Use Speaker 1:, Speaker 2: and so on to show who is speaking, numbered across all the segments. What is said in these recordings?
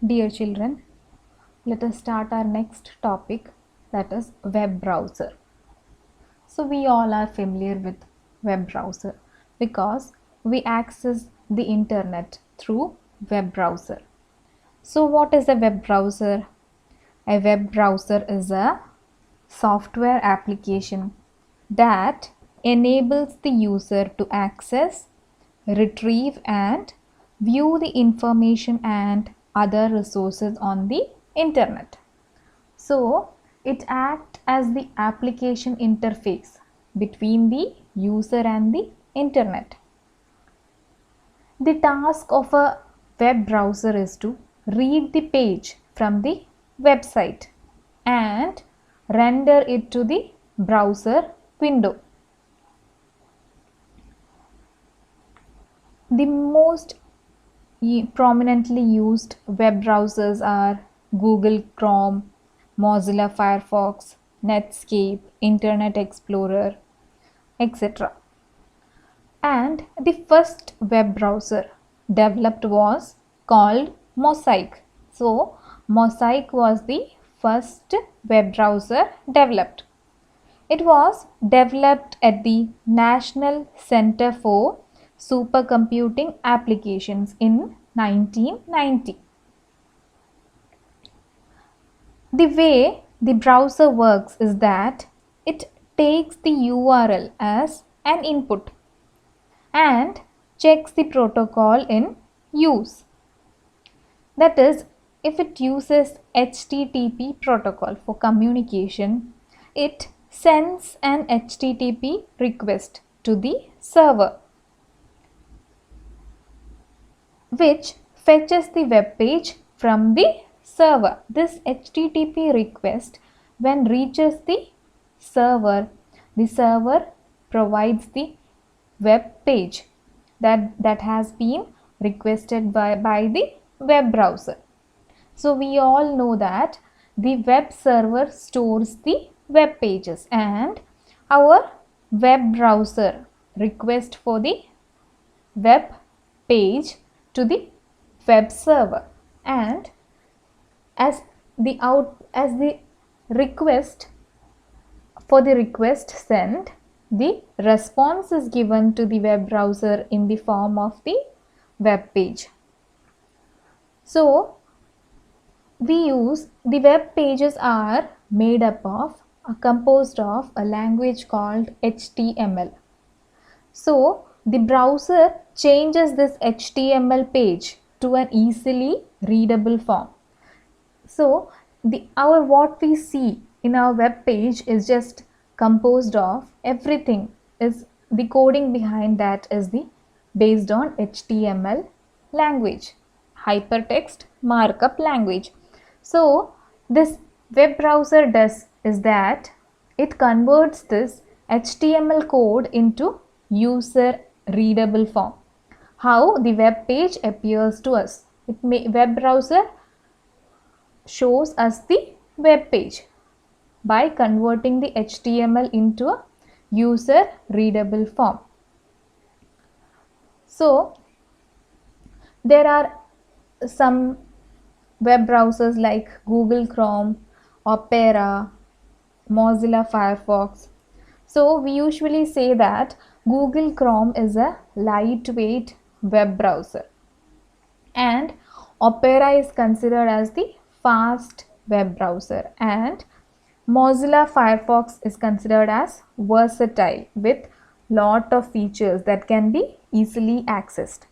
Speaker 1: Dear children, let us start our next topic, that is web browser. So we all are familiar with web browser because we access the internet through web browser. So what is a web browser? A web browser is a software application that enables the user to access, retrieve and view the information and other resources on the internet. So it acts as the application interface between the user and the internet. The task of a web browser is to read the page from the website and render it to the browser window. The most prominently used web browsers are Google Chrome, Mozilla Firefox, Netscape, Internet Explorer, etc. And the first web browser developed was called Mosaic. So Mosaic was the first web browser developed. It was developed at the National Center for Supercomputing Applications in 1990. The way the browser works is that it takes the URL as an input and checks the protocol in use. That is, if it uses HTTP protocol for communication, it sends an HTTP request to the server, which fetches the web page from the server. This HTTP request, when reaches the server provides the web page that has been requested by the web browser. So we all know that the web server stores the web pages and our web browser request for the web page to the web server, and as the request sent, the response is given to the web browser in the form of the web page. So the web pages are composed of a language called HTML. So the browser changes this HTML page to an easily readable form. So what we see in our web page is just composed of everything, is the coding behind that is based on HTML language, hypertext markup language. So this web browser does is that it converts this HTML code into user readable form. How the web page appears to us. Web browser shows us the web page by converting the HTML into a user readable form. So there are some web browsers like Google Chrome, Opera, Mozilla Firefox. So we usually say that Google Chrome is a lightweight web browser and Opera is considered as the fast web browser, and Mozilla Firefox is considered as versatile with lot of features that can be easily accessed.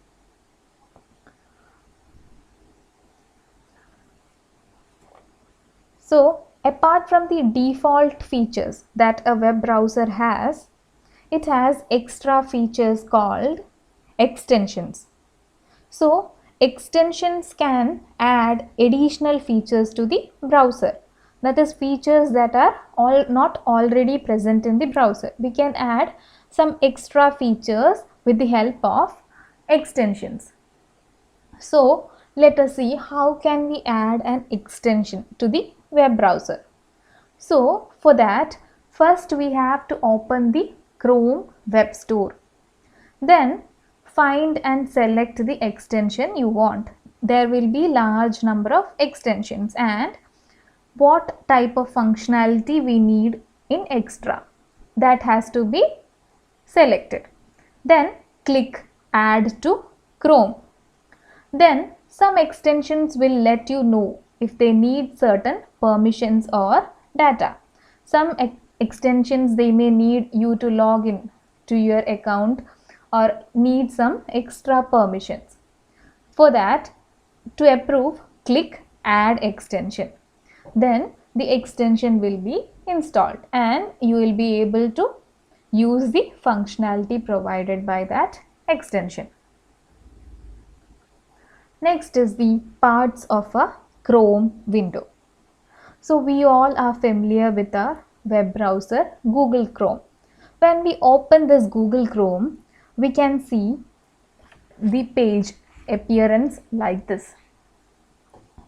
Speaker 1: So apart from the default features that a web browser has, it has extra features called extensions. So extensions can add additional features to the browser. That is, features that are not already present in the browser. We can add some extra features with the help of extensions. So let us see how can we add an extension to the web browser. So for that, first we have to open the Chrome Web Store. Then find and select the extension you want. there will be large number of extensions and what type of functionality we need in extra, that has to be selected. Then click add to Chrome. Then some extensions will let you know if they need certain permissions or data. Some extensions, they may need you to log in to your account or need some extra permissions. For that, to approve, click add extension. Then the extension will be installed and you will be able to use the functionality provided by that extension. Next is the parts of a Chrome window. So we all are familiar with our web browser Google Chrome. When we open this Google Chrome, we can see the page appearance like this.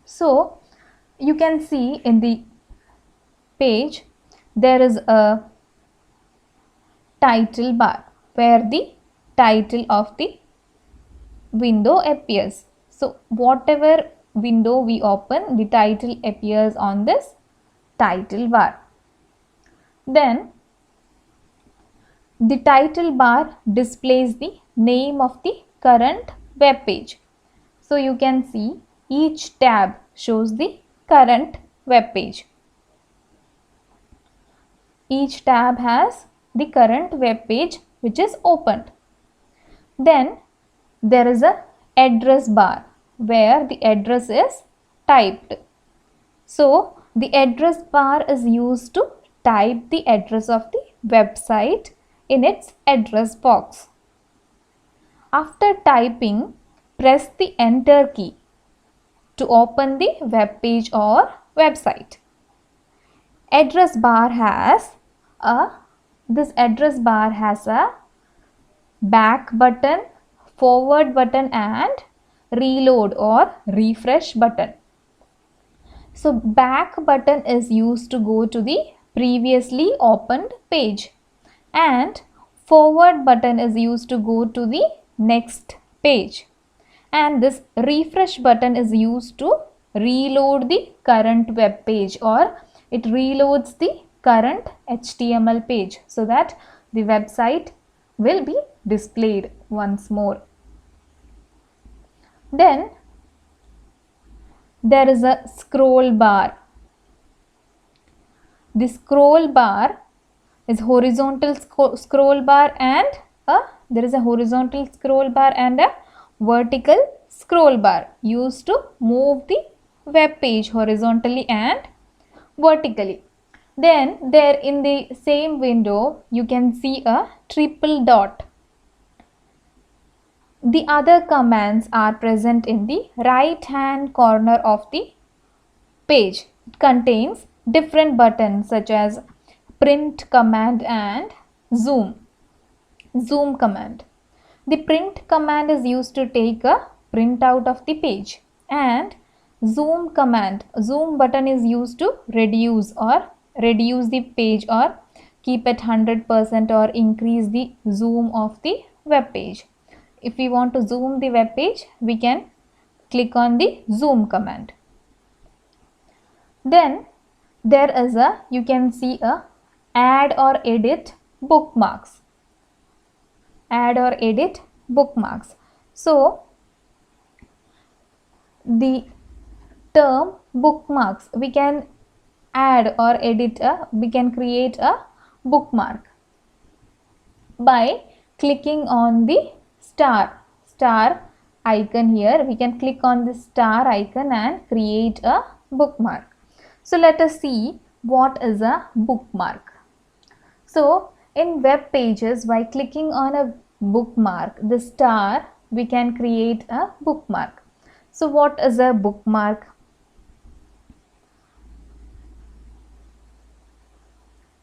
Speaker 1: So you can see in the page there is a title bar where the title of the window appears. So whatever window we open, the title appears on this title bar. Then the title bar displays the name of the current web page. So you can see each tab shows the current web page. Each tab has the current web page which is opened. Then there is a address bar where the address is typed. So the address bar is used to type the address of the website in its address box. After typing, press the enter key to open the web page or website. Address bar has a back button, forward button and reload or refresh button. So back button is used to go to the previously opened page and forward button is used to go to the next page, and this refresh button is used to reload the current web page, or it reloads the current HTML page so that the website will be displayed once more. Then there is a scroll bar. The scroll bar is horizontal scroll bar and there is a horizontal scroll bar and a vertical scroll bar used to move the web page horizontally and vertically. Then there in the same window you can see a triple dot. The other commands are present in the right hand corner of the page. It contains different buttons such as print command and zoom command. The print command is used to take a printout of the page, and zoom button is used to reduce the page or keep it 100% or increase the zoom of the web page. If we want to zoom the web page, we can click on the zoom command. Then there is you can see a add or edit bookmarks. So the term bookmarks, we can add or edit we can create a bookmark by clicking on the star icon here. We can click on the star icon and create a bookmark. So let us see what is a bookmark. So in web pages, by clicking on a bookmark, the star, we can create a bookmark. So what is a bookmark?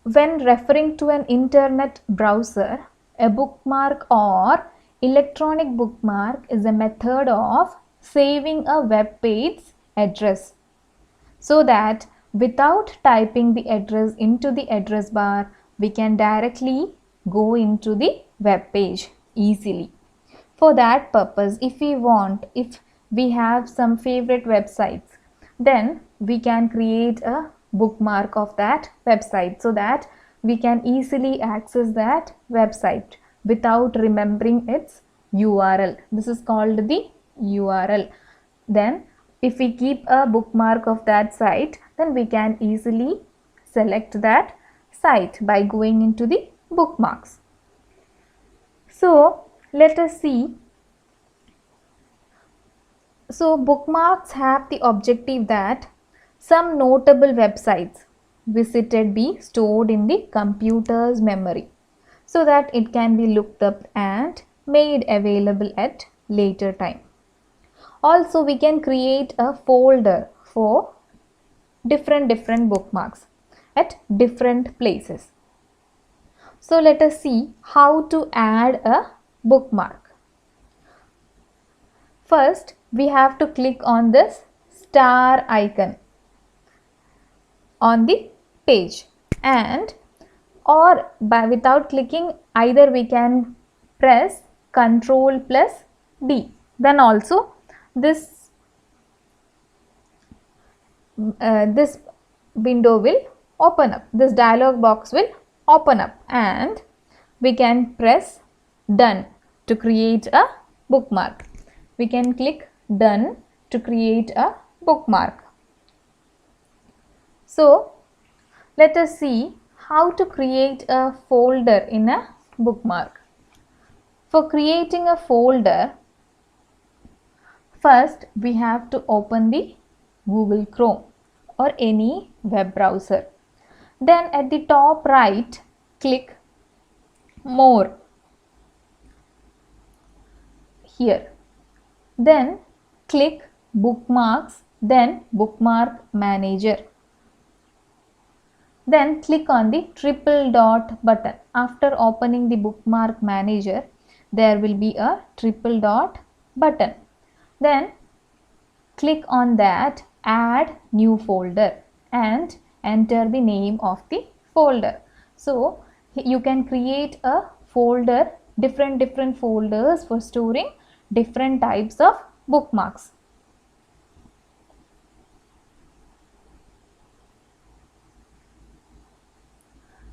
Speaker 1: When referring to an internet browser, a bookmark or electronic bookmark is a method of saving a web page's address, so that without typing the address into the address bar, we can directly go into the web page easily. For that purpose, if we have some favorite websites, then we can create a bookmark of that website so that we can easily access that website without remembering its URL. This is called the URL. Then if we keep a bookmark of that site, then we can easily select that site by going into the bookmarks. So let us see. So bookmarks have the objective that some notable websites visited be stored in the computer's memory so that it can be looked up and made available at later time. Also, we can create a folder for different bookmarks at different places. So let us see how to add a bookmark. First, we have to click on this star icon on the page, and or without clicking, either we can press Ctrl plus D. Then also this window will open up. This dialog box will open up, and we can press done to create a bookmark. We can click done to create a bookmark. So let us see how to create a folder in a bookmark. For creating a folder, first we have to open the Google Chrome or any web browser. Then at the top right, click More here. Then click Bookmarks, then Bookmark Manager. Then click on the triple dot button. After opening the Bookmark Manager, there will be a triple dot button. Then click on that, add new folder, and enter the name of the folder. So you can create a folder, different folders for storing different types of bookmarks.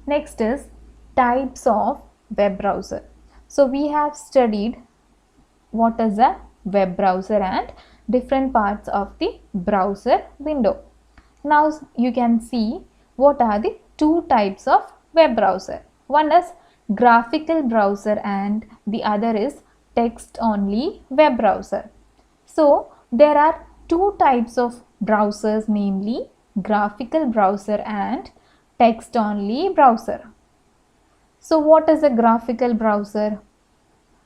Speaker 1: Next is types of web browser. So we have studied what is a web browser and different parts of the browser window. Now you can see what are the two types of web browser. One is graphical browser and the other is text only web browser. So there are two types of browsers, namely graphical browser and text only browser. So what is a graphical browser?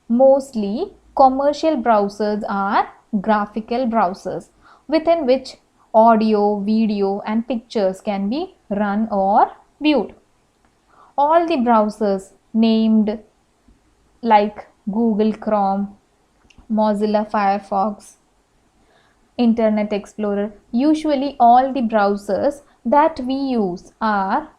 Speaker 1: Mostly commercial browsers are graphical browsers within which audio, video and pictures can be run or viewed. All the browsers named like Google Chrome, Mozilla Firefox, Internet Explorer, usually all the browsers that we use are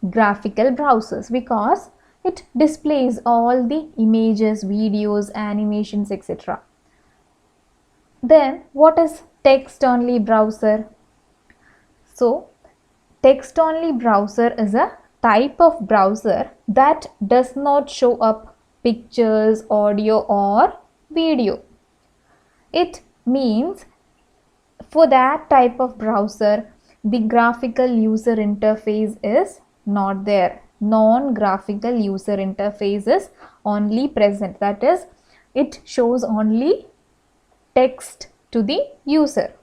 Speaker 1: graphical browsers because it displays all the images, videos, animations, etc. Then what is text only browser? So text only browser is a type of browser that does not show up pictures, audio or video. It means for that type of browser, the graphical user interface is not there. Non-graphical user interface is only present. That is, it shows only text to the user.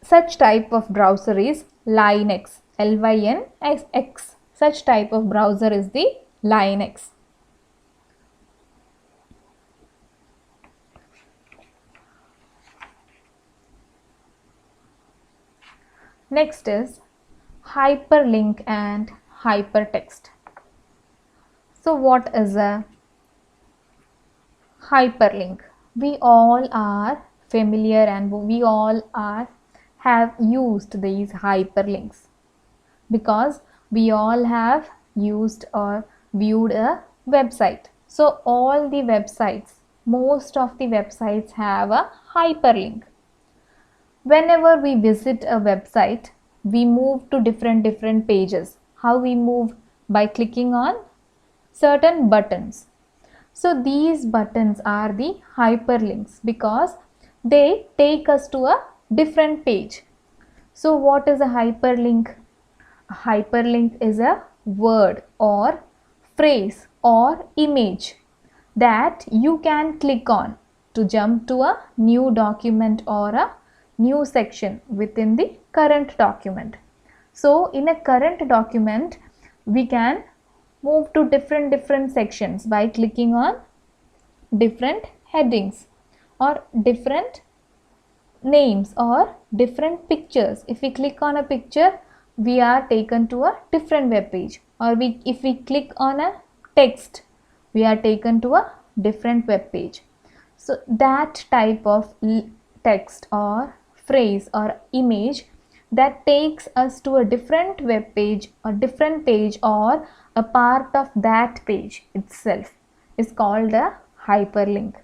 Speaker 1: Such type of browser is Linux, L-Y-N-X. Such type of browser is the Linux. Next is hyperlink and hypertext. So what is a hyperlink? We all are familiar and we all have used these hyperlinks because we all have used or viewed a website. So all the websites, most of the websites have a hyperlink. Whenever we visit a website, we move to different pages. How we move? By clicking on certain buttons. So these buttons are the hyperlinks because they take us to a different page. So what is a hyperlink? A hyperlink is a word or phrase or image that you can click on to jump to a new document or a new section within the current document. So in a current document, we can move to different sections by clicking on different headings or different names or different pictures. If we click on a picture, we are taken to a different web page, or if we click on a text, we are taken to a different web page. So that type of text or phrase or image that takes us to a different web page or different page or a part of that page itself is called a hyperlink.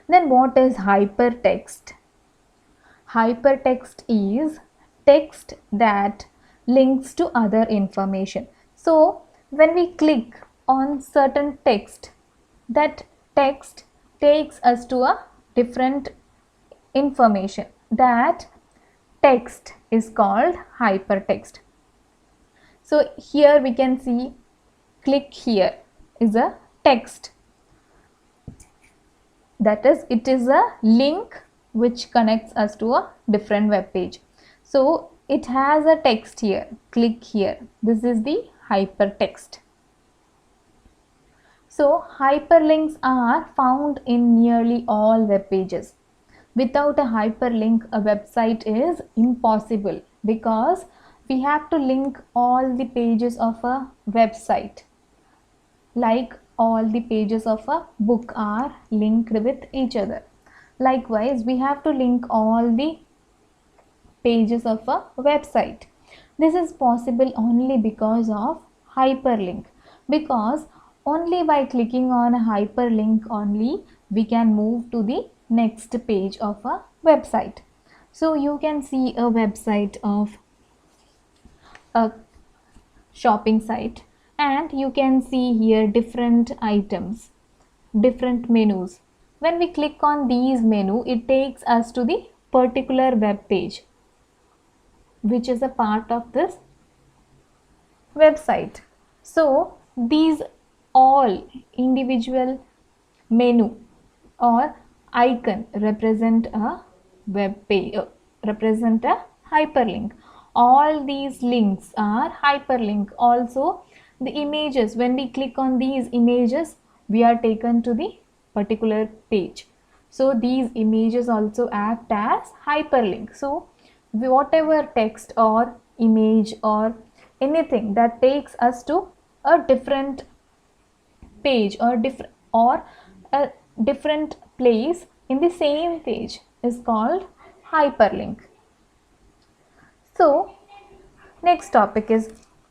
Speaker 1: Then what is hypertext? Hypertext is text that links to other information. So when we click on certain text, that text takes us to a different information. That text is called hypertext. So here we can see click here is a text. That is, it is a link which connects us to a different web page. So it has a text here, click here. This is the hypertext. So hyperlinks are found in nearly all web pages. Without a hyperlink, a website is impossible because we have to link all the pages of a website. Like all the pages of a book are linked with each other. Likewise, we have to link all the pages of a website. This is possible only because of hyperlink, because only by clicking on a hyperlink only we can move to the next page of a website. So you can see a website of a shopping site and you can see here different items, different menus. When we click on these menu, it takes us to the particular web page which is a part of this website. So these all individual menu or icon represent a web page, represent a hyperlink. All these links are hyperlink. Also the images, when we click on these images, we are taken to the particular page. So these images also act as hyperlink. So whatever text or image or anything that takes us to a different page or a different place in the same page is called hyperlink. So next topic is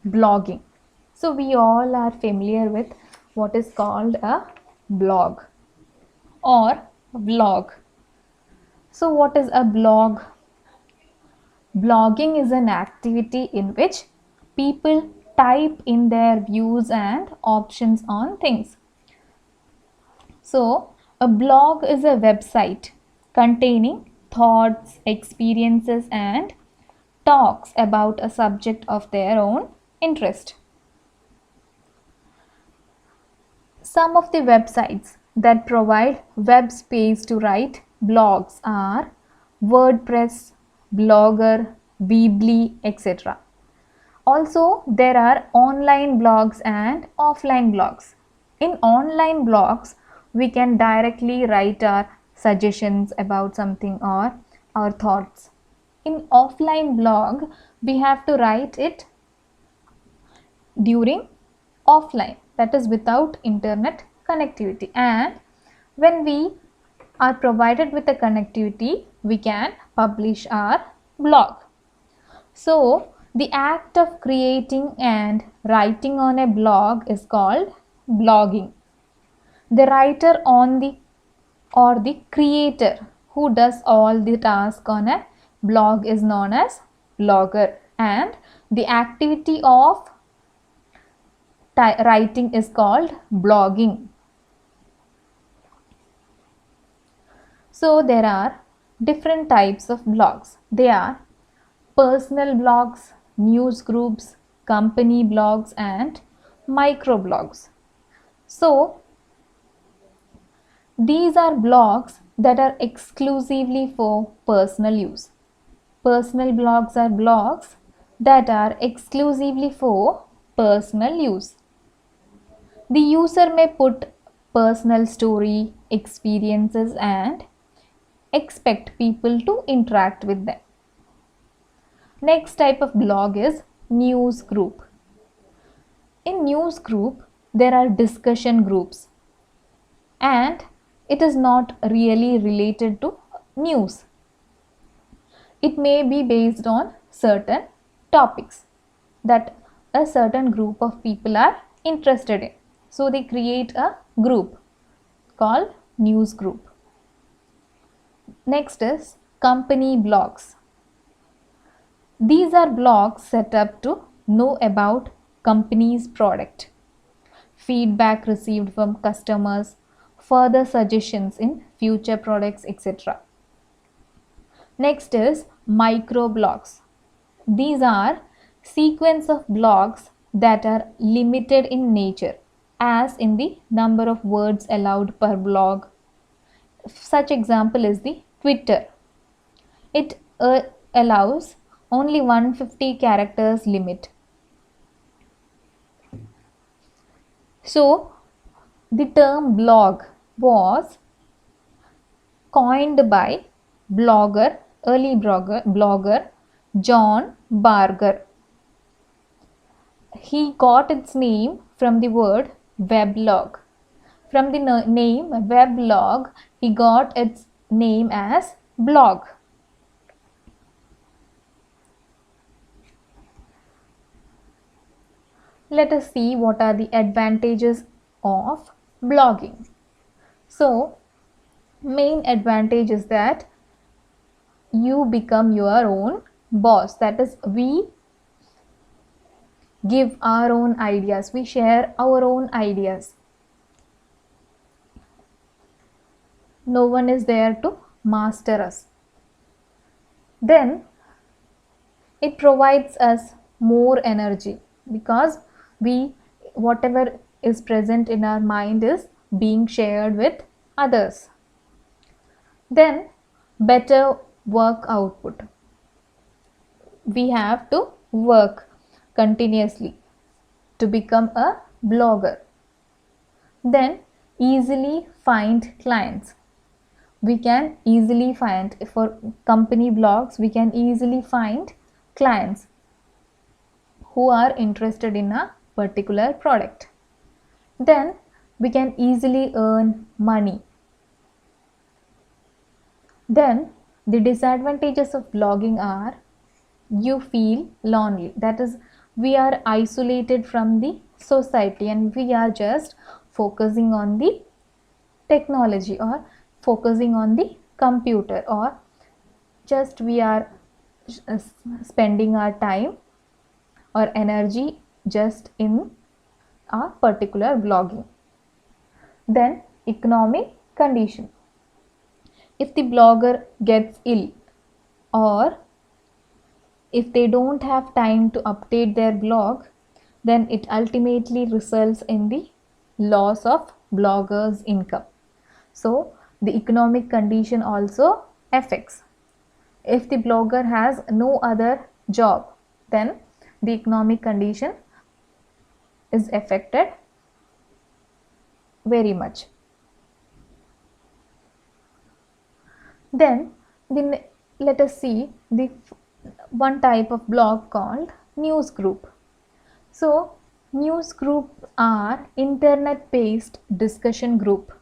Speaker 1: blogging. So we all are familiar with what is called a blog or vlog. So what is a blog? Blogging is an activity in which people type in their views and options on things. So a blog is a website containing thoughts, experiences and talks about a subject of their own interest. Some of the websites that provide web space to write blogs are WordPress, Blogger, Weebly, etc. Also, there are online blogs and offline blogs. In online blogs, we can directly write our suggestions about something or our thoughts. In offline blog, we have to write it during offline, that is without internet connectivity, and when we are provided with a connectivity, we can publish our blog. So the act of creating and writing on a blog is called blogging. The writer on the or the creator who does all the task on a blog is known as blogger, and the activity of writing is called blogging. So there are different types of blogs. They are personal blogs, news groups, company blogs, and microblogs. So these are blogs that are exclusively for personal use. Personal blogs are blogs that are exclusively for personal use. The user may put personal story, experiences, and expect people to interact with them. Next type of blog is news group. In news group, there are discussion groups, and it is not really related to news. It may be based on certain topics that a certain group of people are interested in. So they create a group called news group. Next is company blogs. These are blogs set up to know about company's product, feedback received from customers, further suggestions in future products, etc. Next is microblogs. These are sequence of blogs that are limited in nature, as in the number of words allowed per blog. Such example is the Twitter. It allows only 150 characters limit. So the term blog was coined by early blogger John Barger. He got its name from the word weblog. From the name weblog, he got its name as blog. Let us see what are the advantages of blogging. So, main advantage is that you become your own boss. That is, we give our own ideas, we share our own ideas. No one is there to master us. Then it provides us more energy because whatever is present in our mind is being shared with others. Then better work output. We have to work continuously to become a blogger. Then easily find clients. We can easily find, for company blogs, we can easily find clients who are interested in a particular product. Then we can easily earn money. Then the disadvantages of blogging are you feel lonely. That is, we are isolated from the society and we are just focusing on the technology or focusing on the computer, or just we are spending our time or energy just in a particular blogging. Then economic condition. If the blogger gets ill or if they don't have time to update their blog, then it ultimately results in the loss of blogger's income. So the economic condition also affects. If the blogger has no other job, then the economic condition is affected very much. Then let us see the one type of blog called news group. So news groups are internet based discussion group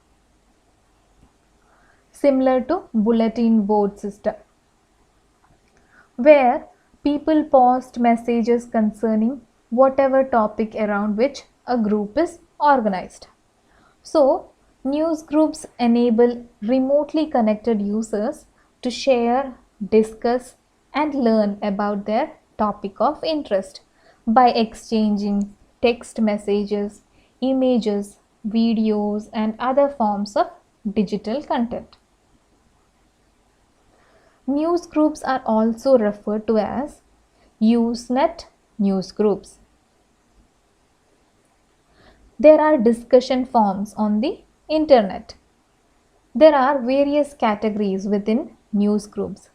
Speaker 1: similar to bulletin board system, where people post messages concerning whatever topic around which a group is organized. So News groups enable remotely connected users to share, discuss, and learn about their topic of interest by exchanging text messages, images, videos, and other forms of digital content. News groups are also referred to as Usenet news groups. There are discussion forums on the internet. There are various categories within news groups.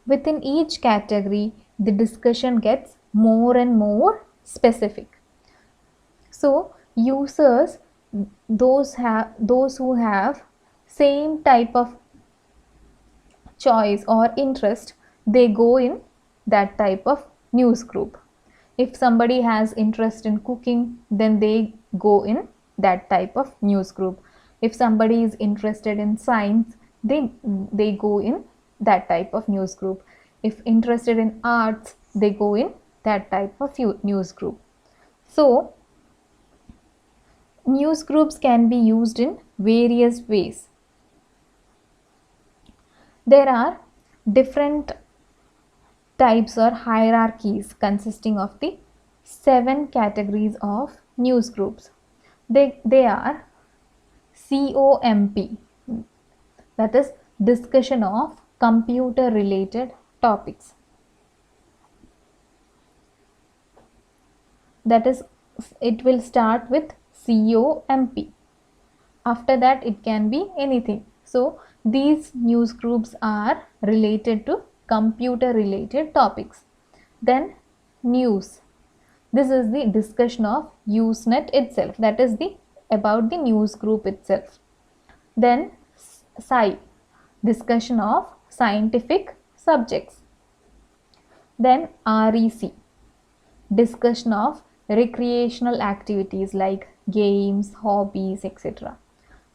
Speaker 1: Within each category, the discussion gets more and more specific. So, users, those who have same type of choice or interest, they go in that type of news group. If somebody has interest in cooking, then they go in that type of news group. If somebody is interested in science, they go in that type of news group. If interested in arts, they go in that type of news group. So news groups can be used in various ways. There are different types or hierarchies consisting of the 7 categories of news groups. They are COMP, that is discussion of computer related topics. That is, it will start with COMP. After that, it can be anything. So these news groups are related to computer related topics. Then news. This is the discussion of Usenet itself, that is the about the news group itself. Then Sci, discussion of scientific subjects. Then REC, discussion of recreational activities like games, hobbies, etc.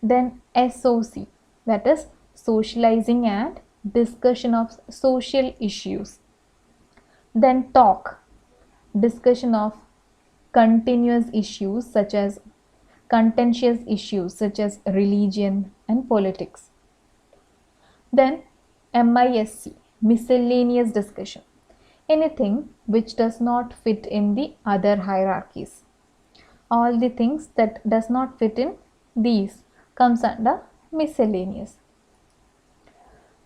Speaker 1: Then SOC, that is socializing and discussion of social issues. Then talk, discussion of contentious issues such as religion and politics. Then MISC, miscellaneous discussion, anything which does not fit in the other hierarchies. All the things that does not fit in these comes under miscellaneous.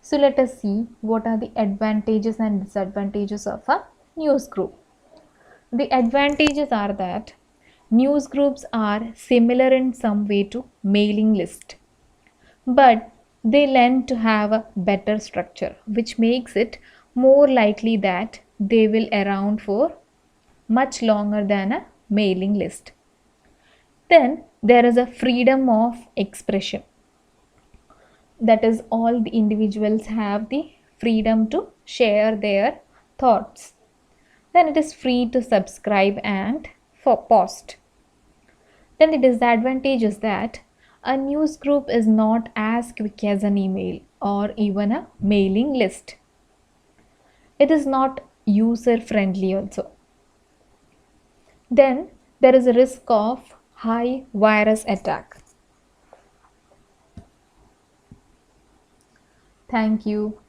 Speaker 1: So let us see what are the advantages and disadvantages of a news group. The advantages are that news groups are similar in some way to mailing list, but they lend to have a better structure, which makes it more likely that they will around for much longer than a mailing list. Then there is a freedom of expression. That is, all the individuals have the freedom to share their thoughts. Then it is free to subscribe and for post. Then the disadvantage is that a news group is not as quick as an email or even a mailing list. It is not user friendly also. Then there is a risk of high virus attack. Thank you.